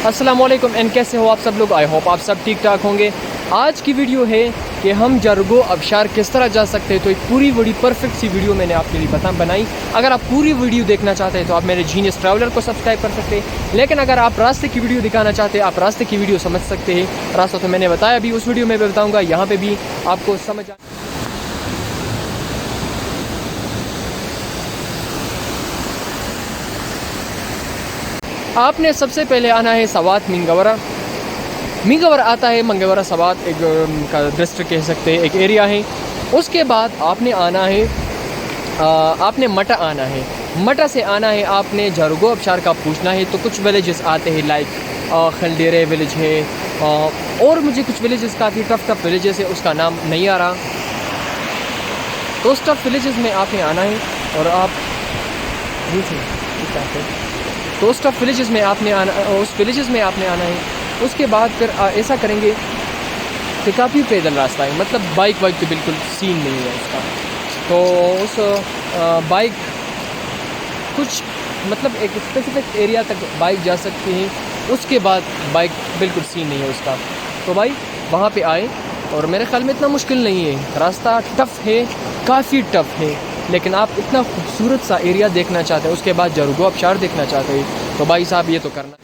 अस्सलाम वालेकुम एंड कैसे हो आप सब लोग। आई होप आप सब ठीक ठाक होंगे। आज की वीडियो है कि हम जरगो अबशार किस तरह जा सकते हैं। तो एक पूरी बड़ी परफेक्ट सी वीडियो मैंने आपके लिए बनाई। अगर आप पूरी वीडियो देखना चाहते हैं तो आप मेरे जीनियस ट्रैवलर को सब्सक्राइब कर सकते हैं। लेकिन अगर आप रास्ते की वीडियो दिखाना चाहते हैं, आप रास्ते की वीडियो समझ सकते हैं। रास्ता तो मैंने बताया भी, उस वीडियो में भी बताऊँगा, यहाँ पर भी आपको समझ आ। आपने सबसे पहले आना है सवात मिंगवरा। मिंगवरा आता है, मंगवरा सवात एक का डिस्ट्रिक्ट कह सकते हैं, एक एरिया है। उसके बाद आपने आना है, आपने मटा आना है। मटा से आना है आपने जरगो अबशार का पूछना है। तो कुछ विलेजेस आते हैं लाइक खलडेरे विलेज है, और मुझे कुछ विलेजेस काफ़ी टफ विलेजेस है, उसका नाम नहीं आ रहा। तो उस टफ विलेजेस में आपने आना है और आप तो उस टफ विलेजेस में आपने आना, उस विलेजेस में आपने आना है। उसके बाद फिर ऐसा करेंगे कि काफ़ी पैदल रास्ता है, मतलब बाइक तो बिल्कुल सीन नहीं है उसका। तो उस बाइक कुछ मतलब एक स्पेसिफिक एरिया तक बाइक जा सकती है, उसके बाद बाइक बिल्कुल सीन नहीं है उसका। तो भाई वहाँ पे आए, और मेरे ख्याल में इतना मुश्किल नहीं है, रास्ता टफ़ है, काफ़ी टफ़ है, लेकिन आप इतना खूबसूरत सा एरिया देखना चाहते हैं, उसके बाद जरगो अबशार देखना चाहते हैं, तो भाई साहब ये तो करना।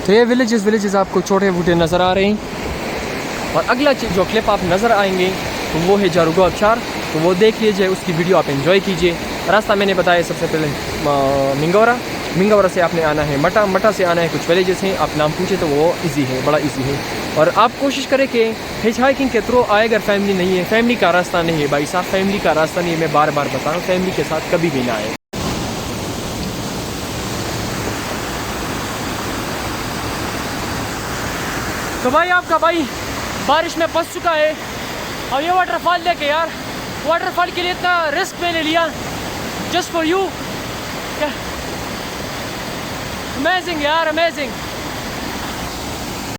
तो ये विलेजेस आपको छोटे बूटे नज़र आ रहे हैं। और अगला जो क्लिप आप नज़र आएंगे तो वो है जरगो अबशार। तो वो देख लीजिए, उसकी वीडियो आप एंजॉय कीजिए। रास्ता मैंने बताया सबसे पहले मिंगवरा से आपने आना है मटा से आना है। कुछ विलेजेस हैं, आप नाम पूछे तो वो इजी है, बड़ा इजी है। और आप कोशिश करें कि हिच हाइकिंग के थ्रू आए। अगर फैमिली नहीं है, फैमिली का रास्ता नहीं है भाई साहब, फैमिली का रास्ता नहीं है, मैं बार बार बता रहा हूँ, फैमिली के साथ कभी भी ना आए। तो भाई आपका भाई बारिश में फंस चुका है। अब ये वाटरफॉल देखे यार, वाटरफॉल के लिए इतना रिस्क मैंने लिया जस्ट फॉर यू। अमेजिंग यार, अमेजिंग।